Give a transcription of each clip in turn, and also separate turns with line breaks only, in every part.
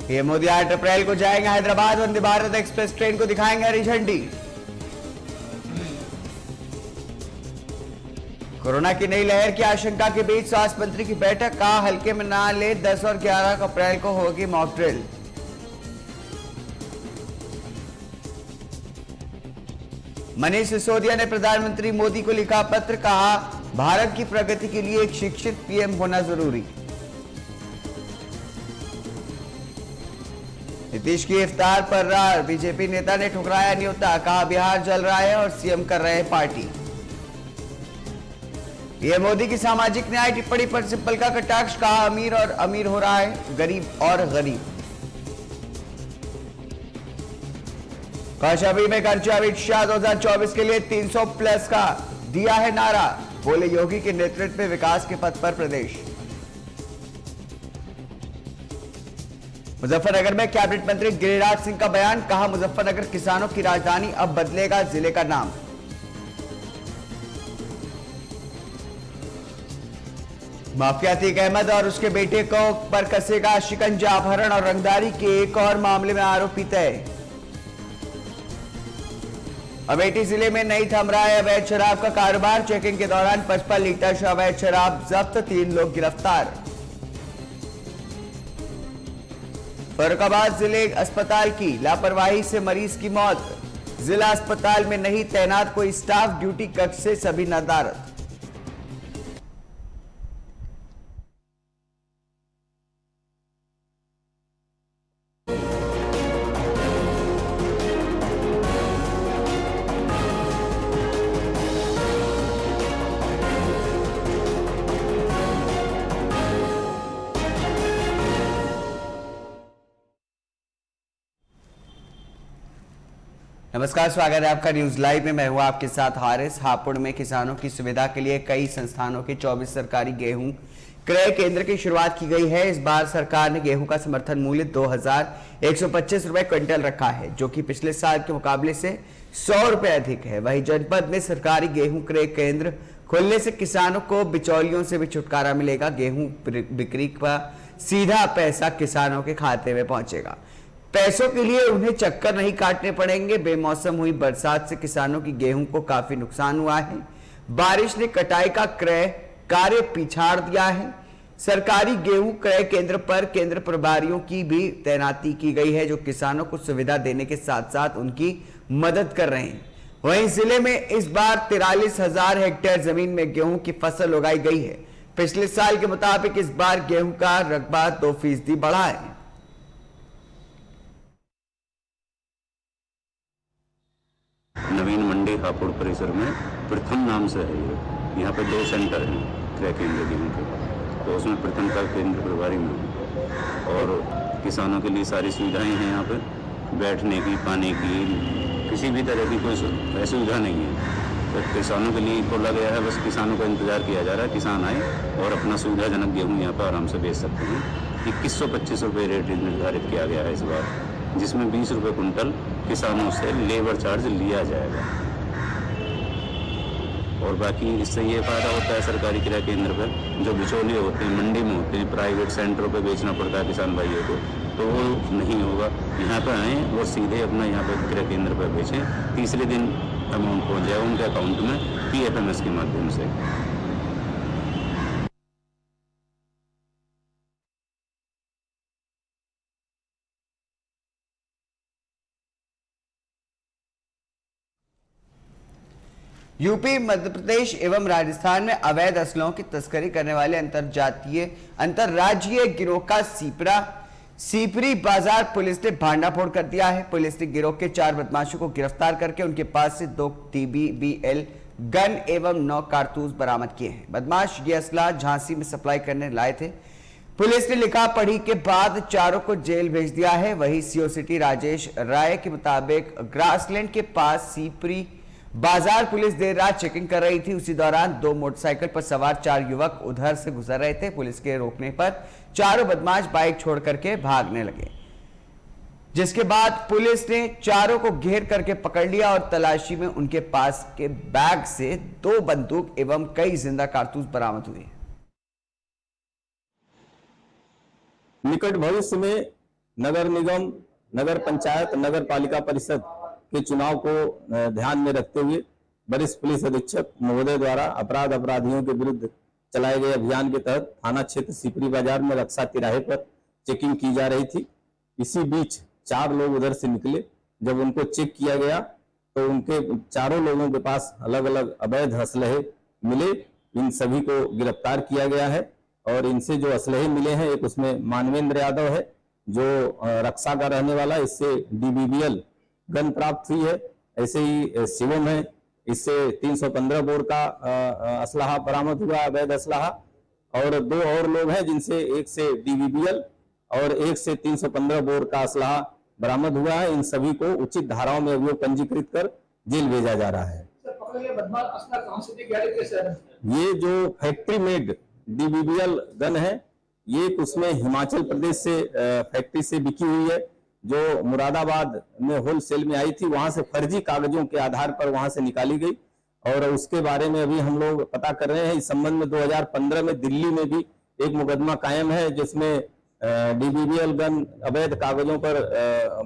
PM Modi 8 अप्रैल को जाएंगे Hyderabad, Vande Bharat express train को दिखाएंगे हरी झंडी। कोरोना की नई लहर की आशंका के बीच स्वास्थ्य मंत्री की बैठक, कहा हल्के में ना ले, 10 और 11 अप्रैल को होगी मॉक ड्रिल। मनीष सिसोदिया ने प्रधानमंत्री मोदी को लिखा पत्र, कहा भारत की प्रगति के लिए एक शिक्षित पीएम होना जरूरी। नीतीश की इफ्तार पर बीजेपी नेता ने ठुकराया न्योता, कहा बिहार जल रहा है और सीएम कर रहे हैं पार्टी। पीएम मोदी की सामाजिक न्याय टिप्पणी पर सिब्बल का कटाक्ष, कहा अमीर और अमीर हो रहा है, गरीब और गरीब। कौशाम्बी में खर्चे अमित शाह 2024 के लिए 300 प्लस का दिया है नारा, बोले योगी के नेतृत्व में विकास के पथ पर प्रदेश। मुजफ्फरनगर में कैबिनेट मंत्री गिरिराज सिंह का बयान, कहा मुजफ्फरनगर किसानों की राजधानी, अब बदलेगा जिले का नाम। माफिया अतीक अहमद और उसके बेटे को पर कसेगा शिकंजा, अपहरण और रंगदारी के एक और मामले में आरोपी तय। अमेठी जिले में नहीं थम रहा है अवैध शराब का कारोबार, चेकिंग के दौरान 55 लीटर अवैध शराब जब्त, 3 लोग गिरफ्तार। फर्रुखाबाद जिले अस्पताल की लापरवाही से मरीज की मौत, जिला अस्पताल में नहीं तैनात कोई स्टाफ, ड्यूटी कक्ष से सभी नदारत। नमस्कार, स्वागत है आपका न्यूज लाइव में। मैं हूं आपके साथ हारिस। हापुड़ में किसानों की सुविधा के लिए कई संस्थानों के 24 सरकारी गेहूं क्रय केंद्र की शुरुआत की गई है। इस बार सरकार ने गेहूं का समर्थन मूल्य 2125 रुपए क्विंटल रखा है, जो कि पिछले साल के मुकाबले से 100 रुपए अधिक है। वहीं जनपद में सरकारी गेहूं क्रय केंद्र खुलने से किसानों को बिचौलियों से भी छुटकारा मिलेगा। गेहूं बिक्री का सीधा पैसा किसानों के खाते में पहुंचेगा। पैसों के लिए उन्हें चक्कर नहीं काटने पड़ेंगे। बेमौसम हुई बरसात से किसानों की गेहूं को काफी नुकसान हुआ है। बारिश ने कटाई का क्रय कार्य पिछाड़ दिया है। सरकारी गेहूं क्रय केंद्र पर केंद्र प्रभारियों की भी तैनाती की गई है, जो किसानों को सुविधा देने के साथ साथ उनकी मदद कर रहे हैं। वहीं जिले में इस बार 43,000 हेक्टेयर जमीन में गेहूं की फसल उगाई गई है। पिछले साल के मुताबिक इस बार गेहूं का रकबा 2% बढ़ा है।
नवीन मंडी हापुड़ परिसर में प्रथम नाम से है ये। यहाँ पे 2 सेंटर हैं क्रय केंद्र गेहूं के, तो उसमें प्रथम का केंद्र प्रभारी में और किसानों के लिए सारी सुविधाएं हैं। यहाँ पे बैठने की, पानी की, किसी भी तरह की कोई असुविधा नहीं है। तो किसानों के लिए खोला गया है, बस किसानों का इंतजार किया जा रहा है। किसान आए और अपना सुविधाजनक गेहूँ यहाँ पर आराम से बेच सकते हैं। 2125 रुपये रेट निर्धारित किया गया है इस बार, जिसमें 20 रुपये कुंटल किसानों से लेबर चार्ज लिया जाएगा। और बाकी इससे ये फायदा होता है सरकारी क्रय केंद्र पर, जो बिचौलिए होते हैं मंडी में होते हैं, प्राइवेट सेंटरों पे बेचना पड़ता है किसान भाइयों को, तो वो नहीं होगा। यहाँ पर आएँ और सीधे अपना यहाँ पर क्रय केंद्र पर बेचें। तीसरे दिन अमाउंट पहुँच जाएगा उनके अकाउंट में PFMS के माध्यम से।
यूपी, मध्य प्रदेश एवं राजस्थान में अवैध असलों की तस्करी करने वाले अंतरराज्यीय गिरोह का सीपरी बाजार पुलिस ने भांडाफोड़ कर दिया है। पुलिस ने गिरोह के 4 बदमाशों को गिरफ्तार करके उनके पास से 2 TBBL गन एवं 9 कारतूस बरामद किए हैं। बदमाश ये असला झांसी में सप्लाई करने लाए थे। पुलिस ने लिखा पढ़ी के बाद चारों को जेल भेज दिया है। वहीं सीओ सिटी राजेश राय के मुताबिक ग्रासलैंड के पास सीपरी बाजार पुलिस देर रात चेकिंग कर रही थी। उसी दौरान 2 मोटरसाइकिल पर सवार 4 युवक उधर से गुजर रहे थे। पुलिस के रोकने पर चारों बदमाश बाइक छोड़ करके भागने लगे, जिसके बाद पुलिस ने चारों को घेर करके पकड़ लिया और तलाशी में उनके पास के बैग से 2 बंदूक एवं कई जिंदा कारतूस बरामद हुए।
निकट भविष्य में नगर निगम, नगर पंचायत, नगर पालिका परिषद के चुनाव को ध्यान में रखते हुए वरिष्ठ पुलिस अधीक्षक महोदय द्वारा अपराधियों के विरुद्ध चलाए गए अभियान के तहत थाना क्षेत्र सिपरी बाजार में रक्षा तिराहे पर चेकिंग की जा रही थी। इसी बीच 4 लोग उधर से निकले। जब उनको चेक किया गया तो उनके चारों लोगों के पास अलग अलग अवैध असलहे मिले। इन सभी को गिरफ्तार किया गया है और इनसे जो असलहे मिले हैं, एक उसमें मानवेंद्र यादव है जो रक्षा का रहने वाला, इससे DBBL गन प्राप्त हुई है। ऐसे ही शिवम है, इससे 315 बोर का असलहा बरामद हुआ, अवैध असलहा। और 2 और लोग हैं जिनसे एक से DBBL और एक से 315 बोर का असलहा बरामद हुआ है। इन सभी को उचित धाराओं में अभियोग पंजीकृत कर जेल भेजा जा रहा है। ये जो फैक्ट्री मेड DBBL गन है, ये उसमें हिमाचल प्रदेश से फैक्ट्री से बिकी हुई है, जो मुरादाबाद में होलसेल में आई थी। वहां से फर्जी कागजों के आधार पर वहां से निकाली गई और उसके बारे में अभी हम लोग पता कर रहे हैं। इस संबंध में 2015 में दिल्ली में भी एक मुकदमा कायम है जिसमें DBBL गन अवैध कागजों पर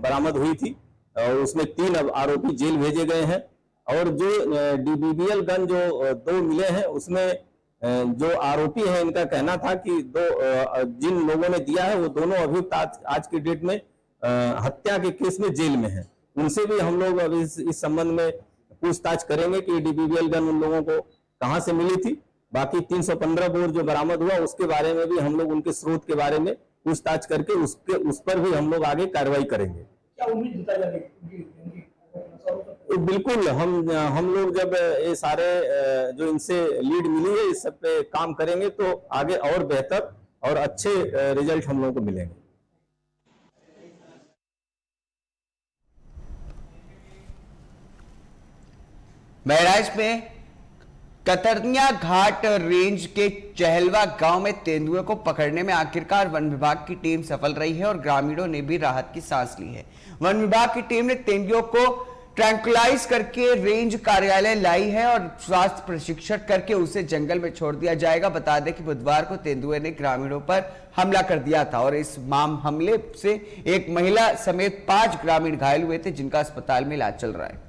बरामद हुई थी और उसमें 3 आरोपी जेल भेजे गए हैं। और जो DBBL गन जो 2 मिले हैं, उसमें जो आरोपी है इनका कहना था कि जिन लोगों ने दिया है वो दोनों अभियुक्त आज की डेट में हत्या के केस में जेल में हैं। उनसे भी हम लोग अभी इस संबंध में पूछताछ करेंगे कि DBBL गन उन लोगों को कहां से मिली थी। बाकी 315 बोर जो बरामद हुआ उसके बारे में भी हम लोग उनके स्रोत के बारे में पूछताछ करके उस पर भी हम लोग आगे कार्रवाई करेंगे। क्या उम्मीद जताई जा रही है? बिल्कुल, हम लोग जब ये सारे जो इनसे लीड मिली है इस सब पे काम करेंगे तो आगे और बेहतर और अच्छे रिजल्ट हम लोगों को मिलेंगे।
बहराइच में कतरनिया घाट रेंज के चहलवा गांव में तेंदुए को पकड़ने में आखिरकार वन विभाग की टीम सफल रही है और ग्रामीणों ने भी राहत की सांस ली है। वन विभाग की टीम ने तेंदुओं को ट्रैंकुलाइज करके रेंज कार्यालय लाई है और स्वास्थ्य प्रशिक्षण करके उसे जंगल में छोड़ दिया जाएगा। बता दें कि बुधवार को तेंदुए ने ग्रामीणों पर हमला कर दिया था और इस हमले से एक महिला समेत 5 ग्रामीण घायल हुए थे जिनका अस्पताल में इलाज चल रहा है।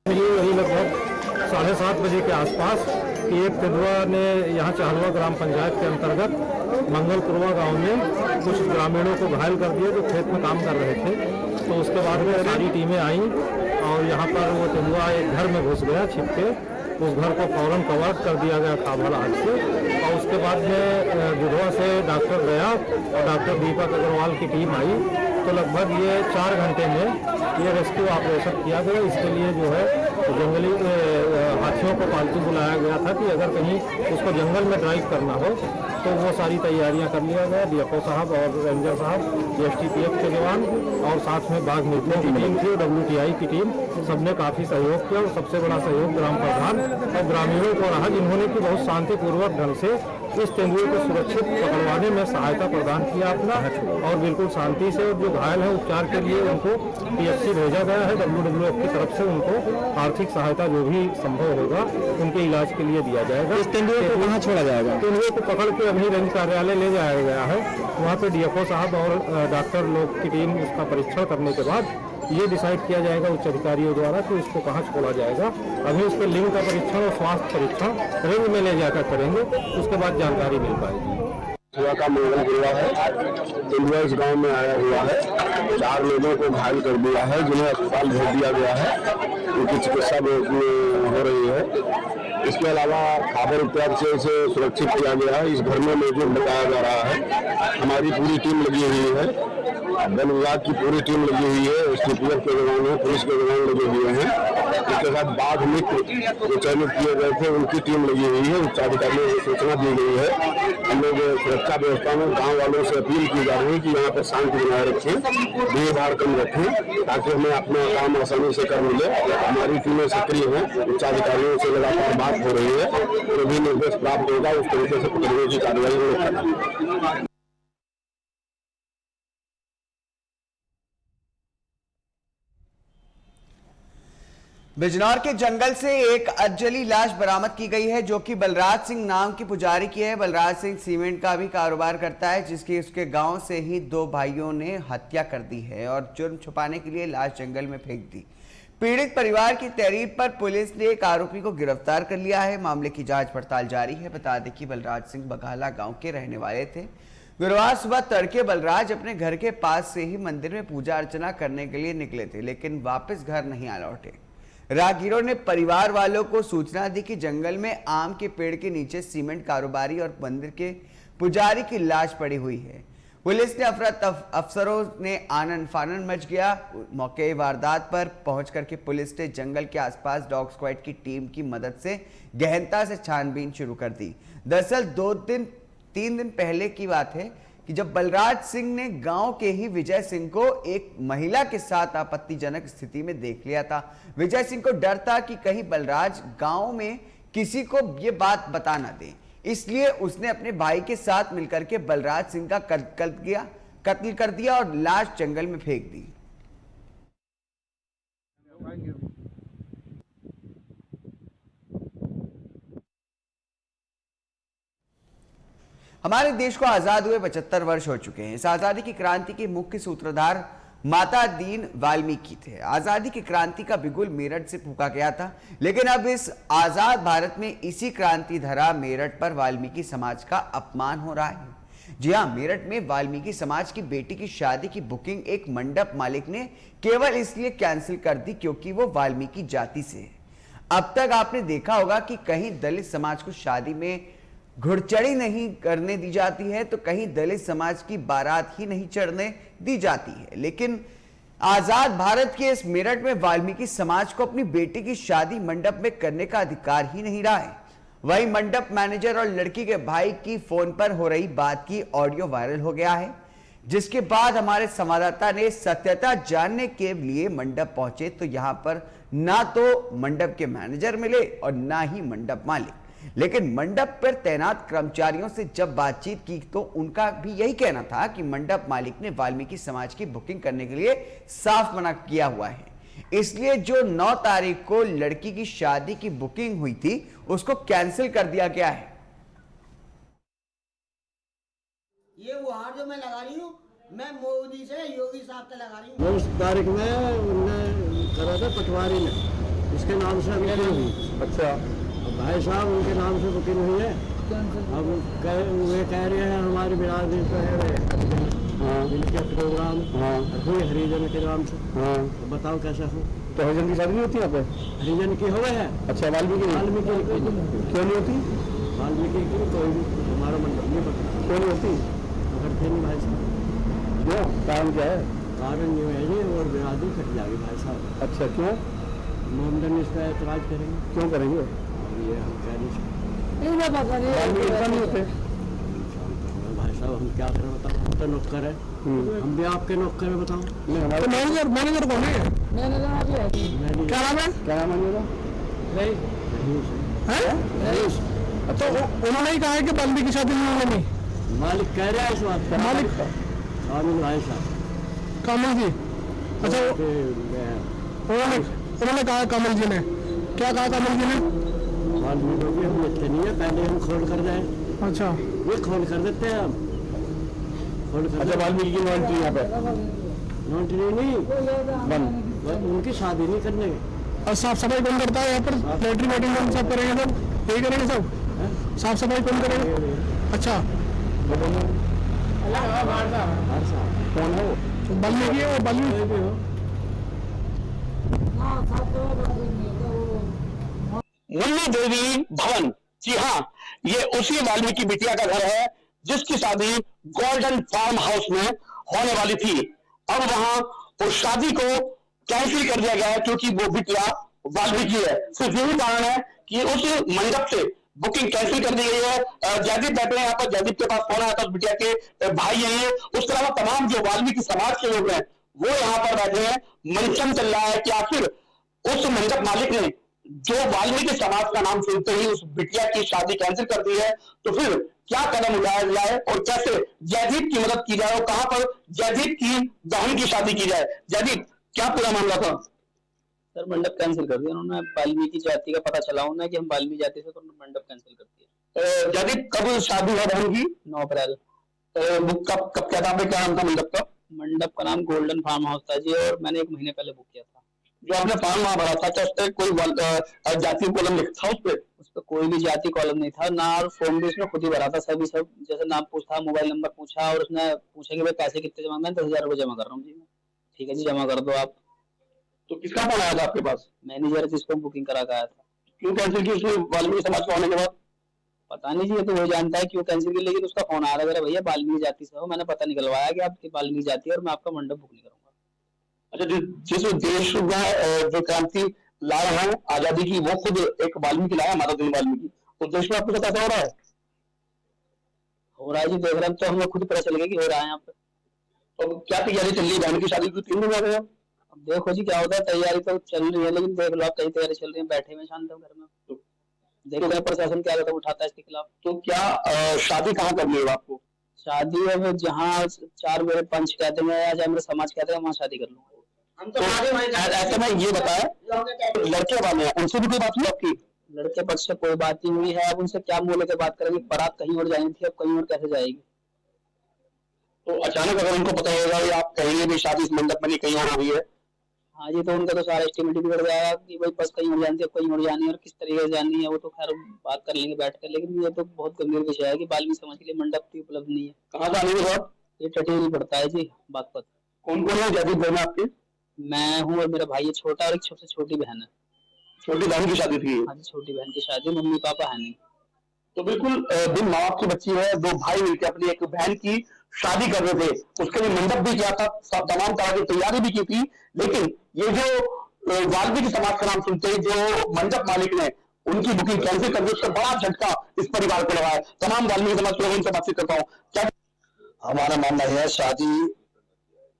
वही लगभग 7:30 बजे के आसपास एक तेंदुआ ने यहाँ चहलवा ग्राम पंचायत के अंतर्गत मंगलपुरवा गांव में कुछ ग्रामीणों को घायल कर दिया जो खेत में काम कर रहे थे। तो उसके बाद में सारी टीमें आईं और यहाँ पर वो तेंदुआ एक घर में घुस गया छिप के। उस घर को फौरन कवर कर दिया गया था भला आग से। और उसके बाद में बुधवा से डॉक्टर गया और डॉक्टर दीपक अग्रवाल की टीम आई। तो लगभग ये 4 घंटे में ये रेस्क्यू ऑपरेशन किया गया। इसके लिए जो है जंगली हाथियों को पालतू बुलाया गया था कि अगर कहीं उसको जंगल में ड्राइव करना हो तो वो सारी तैयारियां कर लिया गया। DFO साहब और रेंजर साहब, STPF के जवान और साथ में बाघ मित्रों की टीम थी, WTI की टीम, सबने काफ़ी सहयोग किया। और सबसे बड़ा सहयोग ग्राम प्रधान और ग्रामीणों को रहा जिन्होंने कि बहुत शांतिपूर्वक ढंग से इस तेंदुए को सुरक्षित पकड़वाने में सहायता प्रदान किया अपना और बिल्कुल शांति से। और जो घायल है उपचार के लिए उनको PHC भेजा गया है। WWF की तरफ से उनको आर्थिक सहायता जो भी संभव होगा उनके इलाज के लिए दिया जाएगा।
इस तेंदुए को कहाँ छोड़ा जाएगा?
तेंदुए को पकड़ के अभी रेंज कार्यालय ले जाया गया है। वहाँ पे DFO साहब और डॉक्टर लोग की टीम उसका परीक्षण करने के बाद ये डिसाइड किया जाएगा उच्च अधिकारियों द्वारा कि उसको कहाँ छोड़ा जाएगा। अभी उसके लिंग का परीक्षण और स्वास्थ्य परीक्षण रेंज में ले जाकर करेंगे, उसके बाद जानकारी मिल पाएगी।
सुबह का मंगल गुरुवार है। तेंदुआ इस गांव में आया हुआ है। 4 लोगों को घायल कर दिया है जिन्हें अस्पताल भेज दिया गया है। उनकी चिकित्सा हो रही है। इसके अलावा खाबर इत्यादि से इसे सुरक्षित किया गया है। इस घर में मौजूद बताया जा रहा है। हमारी पूरी टीम लगी हुई है, वन विभाग की पूरी टीम लगी हुई है, STPF के जवान हैं, पुलिस के जवान लगे हुए हैं। इसके साथ बाघ मित्र जो चयनित किए गए थे उनकी टीम लगी हुई है। उच्चाधिकारियों को सूचना दी गई है। हम लोग सुरक्षा व्यवस्था में गाँव वालों से अपील की जा रही है कि यहाँ पर शांति बनाए रखें, भीड़ भाड़ कम रखें ताकि हमें अपना काम आसानी से कर मिले। हमारी टीमें सक्रिय हैं, उच्चाधिकारियों से लगातार बात हो रही है। जो भी निर्देश प्राप्त होगा उस तरीके से पकड़ने की कार्रवाई करेंगे।
बिजनौर के जंगल से एक अधजली लाश बरामद की गई है, जो कि बलराज सिंह नाम की पुजारी की है। बलराज सिंह सीमेंट का भी कारोबार करता है, जिसकी उसके गांव से ही दो भाइयों ने हत्या कर दी है और जुर्म छुपाने के लिए लाश जंगल में फेंक दी। पीड़ित परिवार की तहरीर पर पुलिस ने एक आरोपी को गिरफ्तार कर लिया है। मामले की जांच पड़ताल जारी है। बता दें कि बलराज सिंह बघाला गाँव के रहने वाले थे। गुरुवार सुबह तड़के बलराज अपने घर के पास से ही मंदिर में पूजा अर्चना करने के लिए निकले थे, लेकिन वापस घर नहीं आ लौटे। राहगीरों ने परिवार वालों को सूचना दी कि जंगल में आम के पेड़ के नीचे सीमेंट कारोबारी और मंदिर के पुजारी की लाश पड़ी हुई है। पुलिस ने अफसरों ने आनन फानन मच गया। मौके वारदात पर पहुंच करके पुलिस ने जंगल के आसपास डॉग स्क्वाड की टीम की मदद से गहनता से छानबीन शुरू कर दी। दरअसल 3 दिन पहले की बात है कि जब बलराज सिंह ने गांव के ही विजय सिंह को एक महिला के साथ आपत्तिजनक स्थिति में देख लिया था। विजय सिंह को डर था कि कहीं बलराज गांव में किसी को ये बात बता ना दे, इसलिए उसने अपने भाई के साथ मिलकर के बलराज सिंह का कत्ल कर दिया और लाश जंगल में फेंक दी। हमारे देश को आजाद हुए 75 वर्ष हो चुके हैं। इस आजादी की क्रांति के मुख्य सूत्रधार माता दीन वाल्मीकि थे। आजादी की क्रांति का बिगुल मेरठ से फूंका गया था, लेकिन अब इस आजाद भारत में इसी क्रांति धरा मेरठ पर वाल्मीकि समाज का अपमान हो रहा है। जी हां, मेरठ में वाल्मीकि समाज की बेटी की शादी की बुकिंग एक मंडप मालिक ने केवल इसलिए कैंसिल कर दी क्योंकि वो वाल्मीकि जाति से है। अब तक आपने देखा होगा कि कहीं दलित समाज को शादी में घुड़चढ़ी नहीं करने दी जाती है, तो कहीं दलित समाज की बारात ही नहीं चढ़ने दी जाती है। लेकिन आजाद भारत के इस मेरठ में वाल्मीकि समाज को अपनी बेटी की शादी मंडप में करने का अधिकार ही नहीं रहा है। वहीं मंडप मैनेजर और लड़की के भाई की फोन पर हो रही बात की ऑडियो वायरल हो गया है, जिसके बाद हमारे संवाददाता ने सत्यता जानने के लिए मंडप पहुंचे तो यहां पर ना तो मंडप के मैनेजर मिले और ना ही मंडप मालिक। लेकिन मंडप पर तैनात कर्मचारियों से जब बातचीत की तो उनका भी यही कहना था कि मंडप मालिक ने वाल्मीकि समाज की बुकिंग करने के लिए साफ मना किया हुआ है, इसलिए जो 9 तारीख को लड़की की शादी की बुकिंग हुई थी उसको कैंसिल कर दिया गया है।
ये वहां जो मैं लगा रही हूँ, मैं मोदी से योगी साहब से लगा रही हूँ।
9 तारीख में उन्होंने करा था पटवारी ने, इसके नाम से बुकिंग हुई। अच्छा, भाई साहब उनके नाम से बुकिंग हुई है। अब वे कह रहे हैं हमारे बिरादरी तो है इनके प्रोग्राम हुए हरिजन के नाम से। तो बताओ कैसे हो?
तो हरिजन की शादी नहीं होती यहाँ पे?
हरिजन की हुए है।
अच्छा, वाल्मीकि
क्यों
नहीं होती?
वाल्मीकि की कोई हमारा मंडप नहीं पता
क्यों नहीं होती?
अगर थे नहीं भाई साहब।
क्यों? कारण क्या है?
कारण ये है जी, और बिरादरी कट जाएगी भाई साहब।
अच्छा, क्यों?
मोमडन इस पर एतराज करेंगे।
क्यों करेंगे?
ये हम कह नहीं सकते भाई साहब, हम क्या करें बताओ? तो नौकर है, हम भी आपके नौकर है, बताओ।
तो मैनेजर कौन है? क्या नाम है? क्या नाम है?
तो उन्होंने ही कहा है कि वाल्मीकि की शादी नहीं होनी।
मालिक कह रहा है इस बात का।
मालिक
कामिल भाई साहब।
कामिल जी? अच्छा, उन्होंने कहा कामिल जी ने क्या कहा? कामिल जी ने
वाल्मीकि हम लिखते नहीं है, पहले हम खोल कर दें।
अच्छा,
ये खोल कर देते हैं हम, खोल कर।
अच्छा, वाल्मीकि की नॉन्ट्री यहाँ पे?
नॉन्ट्री नहीं बंद, उनकी शादी नहीं करने।
और साफ सफाई कौन करता है यहाँ पर? लेटरी वेटरिंग कौन सब करेंगे? सब यही करेंगे सब? साफ सफाई कौन करेगा? अच्छा,
कौन है वो?
वाल्मीकि है वो? वाल्मीकि
मुन्नी देवी भवन, जी हाँ, ये उसी वाल्मीकि बिटिया का घर है जिसकी शादी गोल्डन फार्म हाउस में होने वाली थी। अब वहां उस शादी को कैंसिल कर दिया गया है क्योंकि वो बिटिया वाल्मीकि है। सिर्फ यही कारण है कि उस मंडप से बुकिंग कैंसिल कर दी गई है। जयदीप बैठे हैं यहाँ पर, जयदीप के पास फोन आया था, उस बिटिया के भाई हैं। उसके अलावा तमाम जो वाल्मीकि समाज के लोग हैं वो यहाँ पर बैठे हैं। मंचन चल रहा है कि आखिर उस मंडप मालिक ने जो वाल्मीकि समाज का नाम सुनते ही उस बिटिया की शादी कैंसिल कर दी है, तो फिर क्या कदम उठाया जाए और कैसे जयदीप की मदद की जाए और कहां पर जयदीप की बहन की शादी की जाए। जयदीप, क्या पूरा मामला था?
सर मंडप कैंसिल कर दिया उन्होंने, वाल्मीकि जाति का पता चला उन्हें कि हम वाल्मीकि जाति से, तो मंडप कैंसिल कर दिया।
जाति कब शादी हुआ बहन की?
9 अप्रैल।
बुक कब क्या था, क्या नाम था मंडप का?
मंडप का नाम गोल्डन फार्म हाउस था जी, और मैंने 1 महीने पहले बुक किया था।
जो आपने फॉर्म वहां भरा था, क्या उस पर कोई जाति कॉलम लिखा था?
उस पर कोई भी जाति कॉलम नहीं था ना, और फॉर्म भी उसने खुद ही भरा था सब जैसे नाम पूछा, मोबाइल नंबर पूछा, और उसने पूछा कि भाई पैसे कितने जमा, मैं 10,000 रुपये जमा कर रहा हूँ जी। ठीक है जी, जमा कर दो आप।
तो किसका फोन आया था आपके पास?
मैनेजर जिसको बुकिंग करा के आया था।
क्यों कैंसिल की उसने वाल्मीकि समाज को होने के बाद?
पता नहीं जी, ये तो वो जानता है क्यों कैंसिल की, लेकिन उसका फोन आ रहा है भैया वाल्मीकि जाति से हो, मैंने पता निकलवाया कि आपकी वाल्मीकि जाति है और मैं आपका मंडप बुक नहीं करूंगा।
अच्छा, जिस देश में जो क्रांति ला रहा है आजादी की, वो खुद एक वाल्मीकि लाया, माता दिन वाल्मीकि, तो देश में आपको पता हो रहा है?
हो रहा है जी, देख रहे हैं तो हमें खुद पता चल गया कि हो रहा है यहाँ पे।
तो क्या तैयारी चल रही है बहन की शादी की? 3 दिन हो गए।
अब देखो जी क्या होता है, तैयारी तो चल रही है, लेकिन देख लो आप कहीं तैयारी चल रही है, बैठे हुए शांत घर में, देखते हैं प्रशासन क्या कदम उठाता है इसके खिलाफ।
तो क्या शादी कहाँ करनी है आपको?
शादी है जहाँ 4 मेरे पंच कहते हैं या चाहे मेरे समाज कहते हैं, वहाँ शादी कर लूंगा।
तो ऐसे में ये बताया, लड़के वाले हैं उनसे भी कोई बात हुई आपकी?
लड़के पक्ष से कोई बात नहीं हुई है, अब उनसे क्या मुंह लेकर बात करेंगे, बारात कहीं और जानी थी, अब कहीं और कैसे जाएगी।
तो अचानक अगर उनको पता होगा कि आप कहेंगे भी शादी इस मंडप में नहीं कहीं और हो गई है?
हाँ जी, तो उनका तो सारा एस्टिमेट बिगड़ जाएगा कि भाई बस कहीं और जानी थी, कहीं और जानी है, और किस तरीके से जानी है वो तो खैर बात कर लेंगे बैठ कर, लेकिन ये तो बहुत गंभीर विषय है कि वाल्मीकि समाज के लिए मंडप की उपलब्ध नहीं है।
कहाँ जाने के बाद?
ये टटेरी पड़ता है जी बागपत।
कौन कौन है जाति बहन आपके?
मैं हूँ और मेरा भाई है छोटा, और एक सबसे छोटी बहन है।
छोटी बहन की शादी थी?
हाँ जी, छोटी बहन की शादी, मम्मी पापा है नहीं।
तो बिल्कुल बिन माँ बाप की बच्ची है, 2 भाई मिलकर अपनी एक बहन की शादी कर रहे थे, उसके लिए मंडप भी किया था, तमाम तरह की तैयारी भी की थी, लेकिन ये जो वाल्मीकि समाज का नाम सुनते ही जो मंडप मालिक ने उनकी बुकिंग कैंसिल कर दी, उसका बड़ा झटका इस परिवार को लगा है। तमाम वाल्मीकि समाज के लोगों से बातचीत करता हूँ। क्या
हमारा मानना है शादी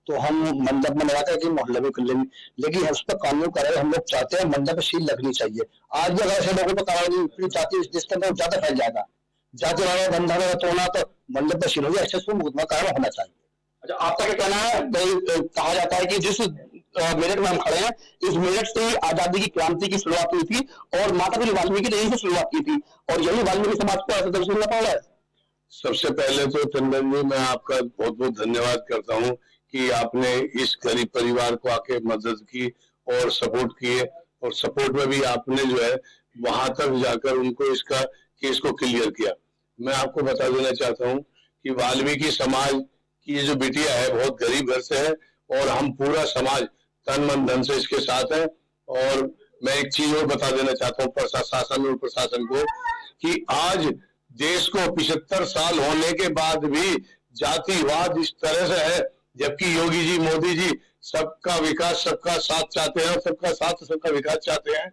तो हम मंडप में लगाते हैं कि मोहल्ले में कर लेंगे, लेकिन उस पर कानून करे, हम लोग चाहते हैं मंडप में सील लगनी चाहिए। आज भी अगर ऐसे लोगों को कराओगी फिर जाति जिसके अंदर ज्यादा फैल जाएगा, जाति वाला धंधा में तोड़ना तो मंडप में सील होगी, ऐसे उसको मुकदमा कारण होना चाहिए।
अच्छा, आपका क्या कहना है? कहा जाता है कि जिस मेरठ में हम खड़े हैं, इस मेरठ से आजादी की क्रांति की शुरुआत हुई थी और माता पिता वाल्मीकि ने यहीं से शुरुआत की थी, और यही वाल्मीकि समाज को ऐसा दर्शन मिल पा रहा है।
सबसे पहले तो चंदन जी, मैं आपका बहुत बहुत धन्यवाद करता हूँ कि आपने इस गरीब परिवार को आके मदद की और सपोर्ट किए, और सपोर्ट में भी आपने जो है वहां तक जाकर उनको इसका केस को क्लियर किया। मैं आपको बता देना चाहता हूँ कि वाल्मीकि समाज की ये जो बिटिया है बहुत गरीब घर से है, और हम पूरा समाज तन मन धन से इसके साथ है। और मैं एक चीज और बता देना चाहता हूँ शासन और प्रशासन को कि आज देश को 75 साल होने के बाद भी जातिवाद इस तरह से है, जबकि योगी जी, मोदी जी सबका विकास, सबका साथ चाहते हैं और सबका साथ सबका विकास चाहते हैं,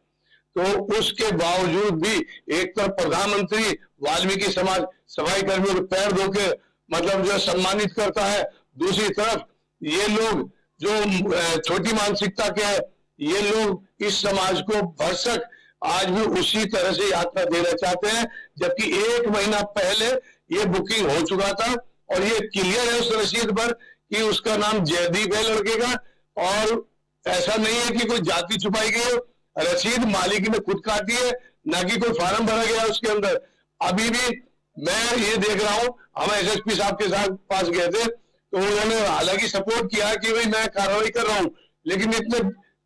तो उसके बावजूद भी एक तरफ प्रधानमंत्री वाल्मीकि समाज सफाई कर्मियों के पैर धो के मतलब जो सम्मानित करता है, दूसरी तरफ ये लोग जो छोटी मानसिकता के हैं, ये लोग इस समाज को भरसक आज भी उसी तरह से यात्रा देना चाहते हैं, जबकि 1 महीना पहले ये बुकिंग हो चुका था और ये क्लियर है उस रसीद पर कि उसका नाम जयदीप है लड़के का, और ऐसा नहीं है कि कोई जाति छुपाई गई हो। रसीद मालिक ने खुद काटी है, ना कि कोई फार्म भरा गया उसके अंदर। अभी भी मैं ये देख रहा हूं, हम एसएसपी साहब के साथ पास गए थे तो उन्होंने हालांकि सपोर्ट किया कि भाई मैं कार्रवाई कर रहा हूं, लेकिन इतने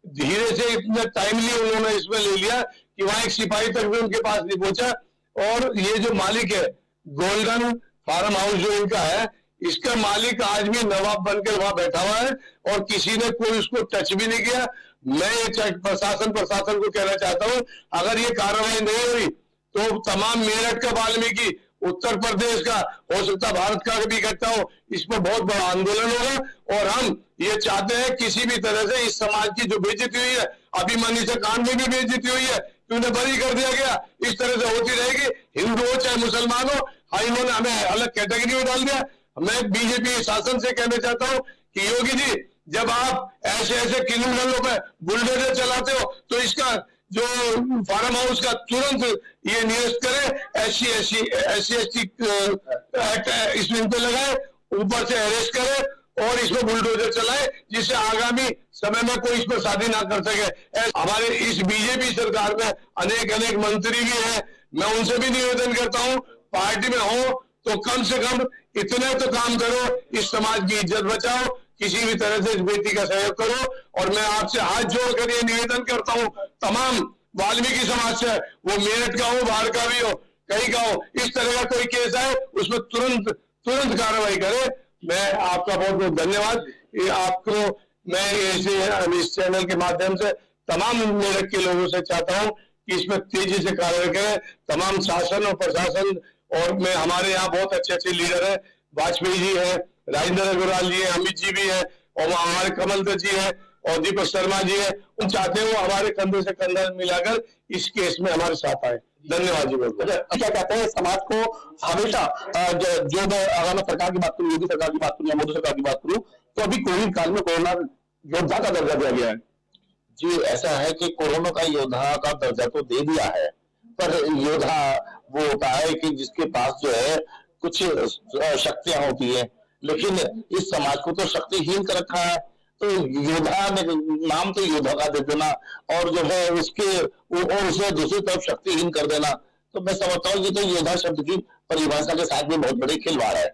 धीरे से इतने टाइमली उन्होंने इसमें ले लिया कि वहां एक सिपाही तक भी उनके पास नहीं पहुंचा। और ये जो मालिक है गोल्डन फार्म हाउस जो इनका है, इसका मालिक आज भी नवाब बनकर वहां बैठा हुआ है और किसी ने कोई उसको टच भी नहीं किया। मैं प्रशासन को कहना चाहता हूं, अगर ये कार्रवाई नहीं हुई तो तमाम मेरठ का वाल्मीकि, उत्तर प्रदेश का, हो सकता भारत का भी इकट्ठा हो, इस पर बहुत बड़ा आंदोलन होगा। और हम ये चाहते हैं किसी भी तरह से इस समाज की जो बेइज्जती हुई है, अभी मनीषा कांड में भी बेइज्जती हुई है, उन्हें बरी कर दिया गया, इस तरह से होती रहेगी, हिंदू हो चाहे मुसलमान हो। हाँ, इन्होंने हमें अलग कैटेगरी में डाल दिया। मैं बीजेपी शासन से कहना चाहता हूं कि योगी जी, जब आप ऐसे ऐसे क्रिमिनलों पे बुलडोजर चलाते हो तो इसका जो फार्म हाउस का तुरंत ये निरस्त करें, SC ST एक्ट इसमें पे लगाए, ऊपर से अरेस्ट करें
और इसमें बुलडोजर चलाए जिससे आगामी समय में कोई इस पर शादी ना कर सके। हमारे इस बीजेपी सरकार में अनेक मंत्री भी हैं, मैं उनसे भी निवेदन करता हूं पार्टी में हो तो कम से कम इतने तो काम करो, इस समाज की इज्जत बचाओ, किसी भी तरह से इस बेटी का सहयोग करो। और मैं आपसे हाथ जोड़कर ये निवेदन करता हूं तमाम वाल्मीकि समाज से, वो मेरठ का हो, बाहर का भी हो, कहीं का हो, इस तरह का कोई केस है उसमें तुरंत कार्रवाई करे। मैं आपका बहुत बहुत धन्यवाद। ये आपको मैं ऐसे इस चैनल के माध्यम से तमाम मेरठ के लोगों से चाहता हूं कि इसमें तेजी से कार्रवाई करें तमाम शासन और प्रशासन। और मैं हमारे यहाँ बहुत अच्छे लीडर हैं, वाजपेयी जी हैं, राजेंद्र अग्रवाल जी हैं, अमित जी भी हैं, और हमारे कमल दत्त जी हैं और दीपक शर्मा जी हैं। उन चाहते हैं वो हमारे कंधे से कंधा मिलाकर इस केस में हमारे साथ आए। धन्यवाद जी। बहुत
क्या कहते हैं समाज को हमेशा जो मैं अगर मैं सरकार की बात करूं, योगी सरकार की बात करूं या मोदी सरकार की बात करूं, तो अभी कोविड काल में कोरोना योद्धा का दर्जा दिया गया है।
जी ऐसा है कि कोरोना का योद्धा का दर्जा तो दे दिया है, पर योद्धा वो होता है कि जिसके पास जो है कुछ शक्तियां होती है, लेकिन इस समाज को तो शक्तिहीन कर रखा है। तो योद्धा ने नाम तो योद्धा का दे देना और जो है उसके और उसे दूसरी तरफ शक्तिहीन कर देना, तो मैं समझता हूँ कि तो योद्धा शब्द की परिभाषा के साथ में बहुत बड़ी खिलवाड़ है।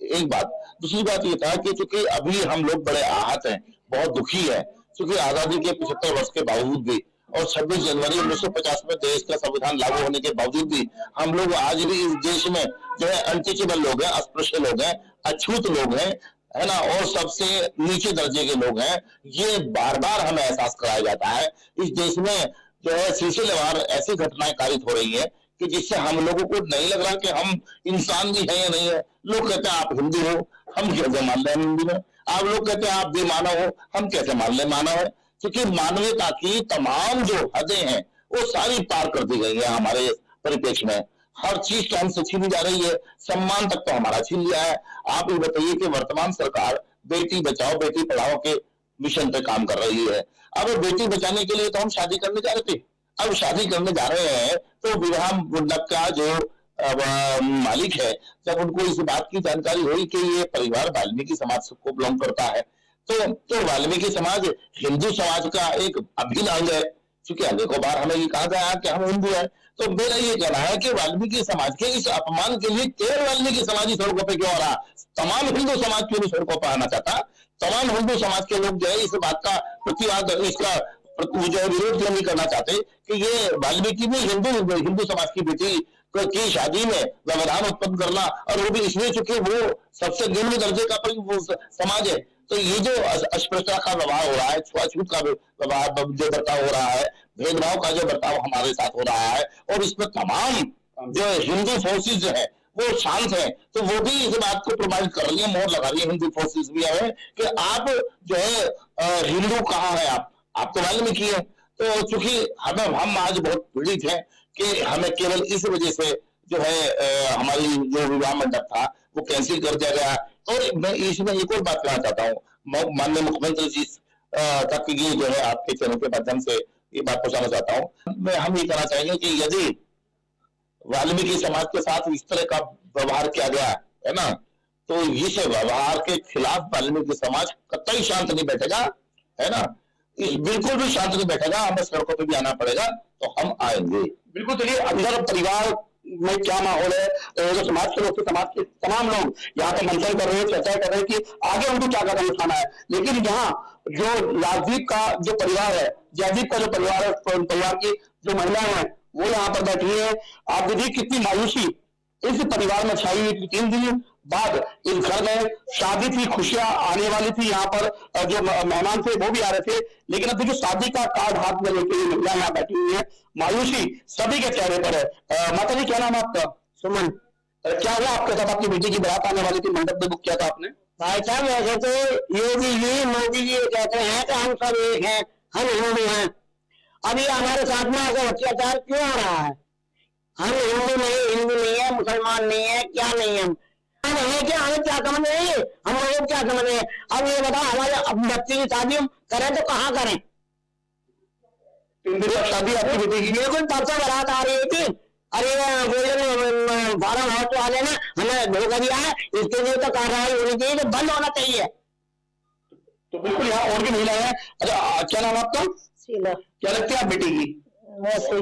एक बात। दूसरी बात ये था कि चूंकि अभी हम लोग बड़े आहत हैं, बहुत दुखी है, क्योंकि आजादी के 75 वर्ष के बावजूद भी और 26 जनवरी 1950 में देश का संविधान लागू होने के बावजूद भी हम लोग आज भी इस देश में जो है अनटचेबल लोग हैं, अस्पृश्य लोग हैं, अछूत लोग हैं, है ना, और सबसे नीचे दर्जे के लोग हैं। ये बार बार हमें एहसास कराया जाता है। इस देश में जो है सिलसिलेवार ऐसी घटनाएं कारित हो रही है कि जिससे हम लोगों को नहीं लग रहा कि हम इंसान भी हैं या नहीं है। लोग कहते हैं आप हिंदू हो, हम कैसे मान लें हिंदू में। आप लोग कहते हैं आप बेमानव हो, हम कैसे मान लें मानव है। क्योंकि मानवता की तमाम जो हदें हैं वो सारी पार कर दी गई है हमारे परिप्रेक्ष्य में। हर चीज तो हमसे छीनी जा रही है, सम्मान तक तो हमारा छीन लिया है। आप ये बताइए कि वर्तमान सरकार बेटी बचाओ बेटी पढ़ाओ के मिशन पे काम कर रही है। अब बेटी बचाने के लिए तो हम शादी करने जा रहे थे, अब शादी करने जा रहे हैं तो विवाह मंडप का जो मालिक है, जब उनको इस बात की जानकारी हुई कि ये परिवार वाल्मीकि समाज को बिलोंग करता है, तो वाल्मीकि समाज हिंदू समाज का एक अभिन्न अंग है। क्योंकि अनेकों बार हमें ये कहा गया कि हम हिंदू हैं, तो मेरा ये कहना है कि वाल्मीकि समाज के इस अपमान के लिए केवल वाल्मीकि समाज ही सड़कों पे क्यों आ रहा, तमाम हिंदू समाज क्यों नहीं सड़कों पर आना चाहता। तमाम हिंदू समाज के लोग जो है इस बात का प्रतिवाद, इसका जो है विरोध क्यों नहीं करना चाहते कि ये वाल्मीकि भी हिंदू समाज की बेटी की शादी में व्यवधान उत्पन्न करना, और वो भी इसलिए चूंकि वो सबसे निम्न दर्जे का समाज है। तो ये जो अस्पृश्यता का व्यवहार हो रहा है, छुआछूत का व्यवहार जो बर्ताव हो रहा है, भेदभाव का जो बर्ताव हमारे साथ हो रहा है, और इसमें तमाम जो हिंदू फोर्सेज जो है वो शांत है, तो वो भी इस बात को प्रमाणित कर रही है, मोहर लगा रही है हिंदू फोर्सेज भी है कि आप जो है हिंदू कहाँ है, आप तो वाल्मीकि है। तो चूंकि हम आज बहुत पीड़ित हैं कि हमें केवल इस वजह से जो है हमारी जो विवाह मंडप था वो कैंसिल कर दिया गया। और मैं इसमें एक और बात कहना चाहता हूँ, माननीय मुख्यमंत्री जी तक ये जो है आपके चैनल के माध्यम से ये बात पहुंचाना चाहता हूँ। हम ये कहना चाहेंगे कि यदि वाल्मीकि समाज के साथ इस तरह का व्यवहार किया गया है ना, तो इस व्यवहार के खिलाफ वाल्मीकि समाज कतई शांत नहीं बैठेगा, है ना, बिल्कुल भी शांत नहीं बैठेगा। हमें सड़कों पे भी आना पड़ेगा, तो हम आएंगे बिल्कुल। चलिए अंदर परिवार में क्या माहौल है, जो समाज के लोग, समाज के तमाम लोग यहाँ पे मंथन कर रहे हैं, चर्चा कर रहे हैं कि आगे उनको क्या कदम उठाना है। लेकिन यहाँ जो राजदीप का जो परिवार है, जयदीप का जो परिवार है, परिवार की जो महिलाएं हैं वो यहाँ पर बैठी है। आप देखिए कितनी मायूसी इस परिवार में छाई हुई। 3 दिन बाद इस घर में शादी थी, खुशियां आने वाली थी, यहाँ पर जो मेहमान थे वो भी आ रहे थे, लेकिन अब देखिए शादी का कार्ड हाथ में लेके ये महिला यहाँ बैठी हुई है। मायूसी सभी के चेहरे पर है। माता जी क्या नाम आपका? सुमन। क्या हुआ आपके साथ? आपकी बेटी की बारात आने वाली थी, मंडप में बुक किया था आपने?
भाई साहब वैसे तो योगी जी मोदी जी कहते हैं कि हम सब एक हैं, हम हिंदू हैं। अभी हमारे साथ में ऐसा अत्याचार क्यों हो रहा है? हम हिंदू नहीं है, मुसलमान नहीं है, क्या नहीं है, हम है क्या, हमें क्या समझ रही है, हम लोग क्या समझ रहे हैं? अब ये बताओ हमारे अब बच्चे की शादी हम करें तो कहाँ करें?
3 दिन बाद शादी आपकी बेटी की?
बिल्कुल परसों बारात आ रही थी। अरे फार्म हाउस वाले ने हमें धोखा दिया है, इसके लिए तो कार्रवाई होनी चाहिए, तो बंद होना चाहिए।
तो बिल्कुल यहाँ और भी महिलाएं हैं। अच्छा, क्या नाम है आपका?
शीला।
क्या लगती है आप बेटी की?
मौसी।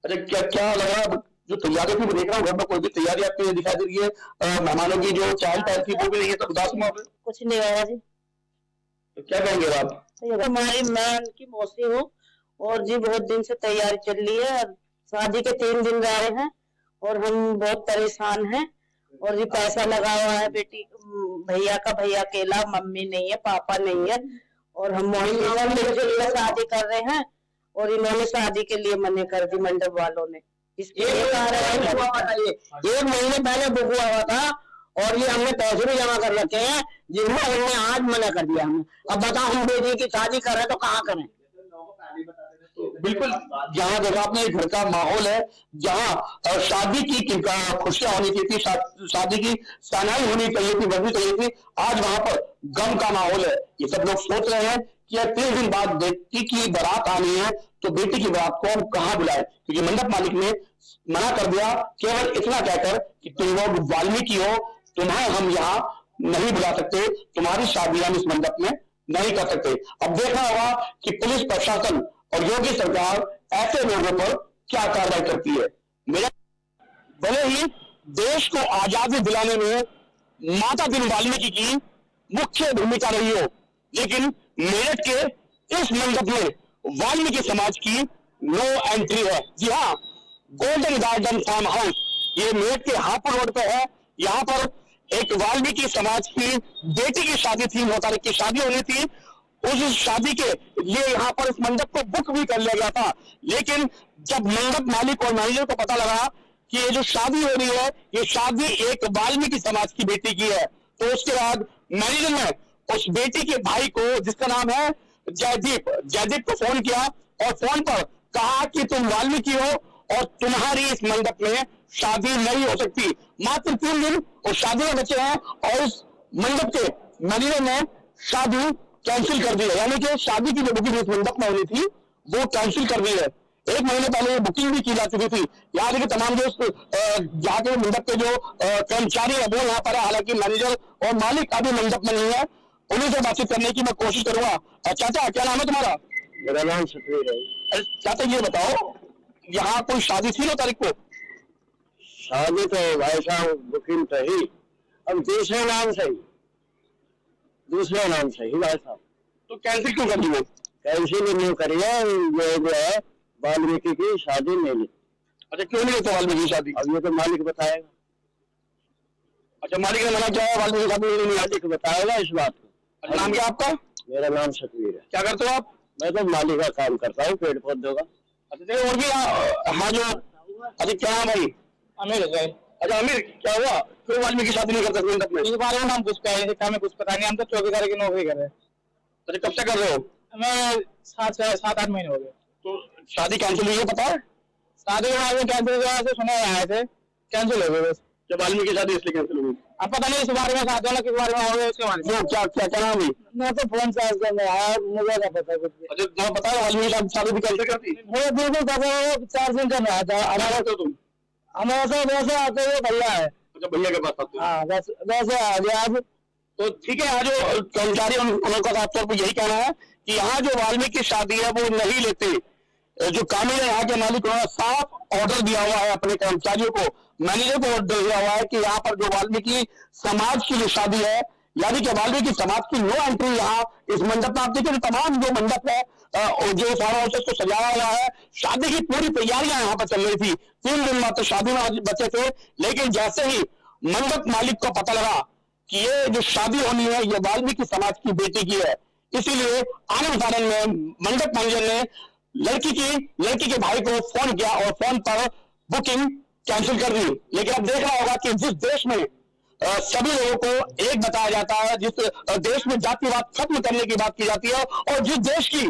अच्छा, क्या क्या लग रहा है? जो तैयारी थी, मैं देख रहा हूँ घर में कोई भी तैयारी आपको दिखाई दे रही है, मेहमानों की जो चहल पहल थी वो भी नहीं है, तो उदास में
कुछ नहीं होगा जी।
तो क्या कहेंगे आप?
हमारी मैं उनकी मौसी हूँ और जी बहुत दिन से तैयारी चल रही है। शादी के 3 दिन रह रहे हैं और हम बहुत परेशान हैं और जी पैसा लगा हुआ है बेटी भैया का, भैया अकेला, मम्मी नहीं है, पापा नहीं है और हम मिलकर शादी कर रहे हैं और इन्होंने शादी के लिए मना कर दी मंडप वालों ने। इसके एक महीने पहले बुक हुआ था और ये हमने पैसे भी जमा कर रखे हैं जिन्हें हमने आज मना कर दिया। हमें अब बताओ हम बेटी की शादी कर रहे हैं तो कहाँ करें?
बिल्कुल, जहाँ देखा आपने घर का माहौल है, जहाँ शादी की खुशियां होनी चाहिए थी, शादी की सनाई होनी चाहिए थी, बढ़नी चाहिए थी, आज वहां पर गम का माहौल है। ये सब लोग सोच रहे हैं कि 3 दिन बाद बेटी की बारात आनी है तो बेटी की बारात को हम कहाँ बुलाए, क्योंकि मंडप मालिक ने मना कर दिया केवल इतना कहकर कि तुम लोग वाल्मीकि हो, तुम्हें हम यहाँ नहीं बुला सकते, तुम्हारी शादी हम इस मंडप में नहीं कर सकते। अब देखना होगा कि पुलिस प्रशासन और योगी सरकार ऐसे लोगों पर क्या कार्रवाई करती है। मेरा भले ही देश को आजादी दिलाने में माता दिन वाल्मीकि की मुख्य भूमिका रही हो, लेकिन मेरठ के इस मंडप में वाल्मीकि समाज की नो एंट्री है। जी हाँ, गोल्डन गार्डन फार्म हाउस ये मेरठ के हापुड़ रोड पे है। यहाँ पर एक वाल्मीकि समाज की बेटी की शादी थी, 9 तारीख की शादी होनी थी। उस शादी के लिए यहाँ पर इस मंडप को बुक भी कर लिया गया था, लेकिन जब मंडप मालिक और मैनेजर को पता लगा कि ये जो शादी हो रही है ये शादी एक वाल्मीकि समाज की बेटी की है, तो उसके बाद मैनेजर ने उस बेटी के भाई को, जिसका नाम है जयदीप को फोन किया और फोन पर कहा कि तुम वाल्मीकि हो और तुम्हारी इस मंडप में शादी नहीं हो सकती। मात्र 3 दिन उस शादी में बचे हैं और इस मंडप के मैनेजर ने शादी कैंसिल कर दी है, यानी कि शादी की जो बुकिंग इस मंडप में होनी थी वो कैंसिल कर दी है। 1 महीने पहले बुकिंग भी की जा चुकी थी। यहाँ के तमाम दोस्त यहाँ के मंडप के जो कर्मचारी है वो यहाँ पर है, हालांकि मैनेजर और मालिक अभी मंडप में नहीं है, उन्हीं से बातचीत करने की मैं कोशिश करूंगा। चाचा, क्या नाम है तुम्हारा?
मेरा नाम सतवीर है।
चाचा ये बताओ, यहाँ कोई शादी थी 9 तारीख को?
शादी तो भाई साहब बुकिंग तो ही, अब दूसरे नाम से भाई साहब।
तो कैंसिल क्यों कर दी? वो
कैंसिल नहीं करिए, ये जो है वाल्मीकि की शादी नहीं ली।
अच्छा, क्यों नहीं लेते वाल्मीकि की शादी?
अब ये तो मालिक बताएगा।
अच्छा, मालिक ने मना किया है वाल्मीकि की शादी नहीं?
मालिक बताएगा इस बात को।
नाम क्या आपका?
मेरा नाम सतवीर है।
क्या करते हो आप?
मैं तो माली का काम करता हूँ, पेड़ पौधों का।
अच्छा, और भी हाँ जो, अच्छा क्या नाम भाई?
अमीर है।
अच्छा अमीर, क्या हुआ? क्यों वाल्मीकि की शादी नहीं कर सकते?
इस बारे में हम कुछ कह रहे थे, हमें कुछ पता नहीं, हम तो चौकीदार की नौकरी कर रहे हैं।
अच्छा, कब से कर रहे हो?
हमें 7-8 महीने हो गए।
तो शादी कैंसिल हुई है पता है?
शादी के बाद कैंसिल हुआ से सुने आए थे, कैंसिल हो गए बस।
जब वाल्मीकि की शादी इसलिए कैंसिल हुई?
अब पता नहीं इस बारे में साथ वाला किस बारे में हो गया इसके बारे में।
क्या नाम है?
मैं तो फोन से आज में आया, मुझे क्या पता कुछ।
अच्छा, ना पता है वाल्मीकि की शादी भी कैंसिल करती?
वो बिल्कुल पता है, 4 दिन का रहा था।
हमारा तो तुम
हमारे वैसे आते हुए भैया है।
अच्छा, भैया के पास आते हो?
हाँ, वैसे आ गया आज।
तो ठीक है, यहाँ जो कर्मचारी उनका साफ तौर पर यही कहना है कि यहाँ जो वाल्मीकि की शादी है वो नहीं लेते। जो कानून है यहाँ के मालिक, उन्होंने साफ ऑर्डर दिया हुआ है अपने कर्मचारियों को, मैनेजर को ऑर्डर दिया हुआ है कि यहाँ पर जो वाल्मीकि समाज की जो शादी है, यानी कि वाल्मीकि समाज की नो एंट्री यहाँ इस मंडप में। आप देखिए तमाम जो मंडप है जो फार्म हाउस को सजाया हुआ है, शादी की पूरी तैयारियां यहाँ पर चल रही थी। 3 दिन मात्र शादी में बचे थे, लेकिन जैसे ही मंडप मालिक को पता लगा कि ये जो शादी होनी है ये वाल्मीकि समाज की बेटी की है, इसीलिए आनंद फानन में मंडप मैनेजर ने लड़की के भाई को फोन किया और फोन पर बुकिंग कैंसिल कर दी। लेकिन अब देखना होगा कि जिस देश में सभी लोगों को एक बताया जाता है, जिस देश में जातिवाद खत्म करने की बात की जाती है, और जिस देश की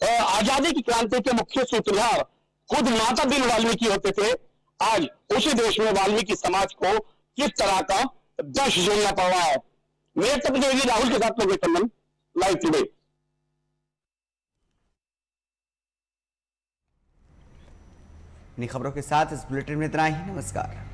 आजादी की क्रांति के मुख्य सूत्रधार खुद माता दिन वाल्मीकि होते थे, आज उसी देश में वाल्मीकि समाज को किस तरह का दर्श झेलना पड़ रहा है। मेरे प्रतिनिधि राहुल के साथ लोकेश टंडन, लाइव टुडे।
इन खबरों के साथ इस बुलेटिन में इतना ही। नमस्कार।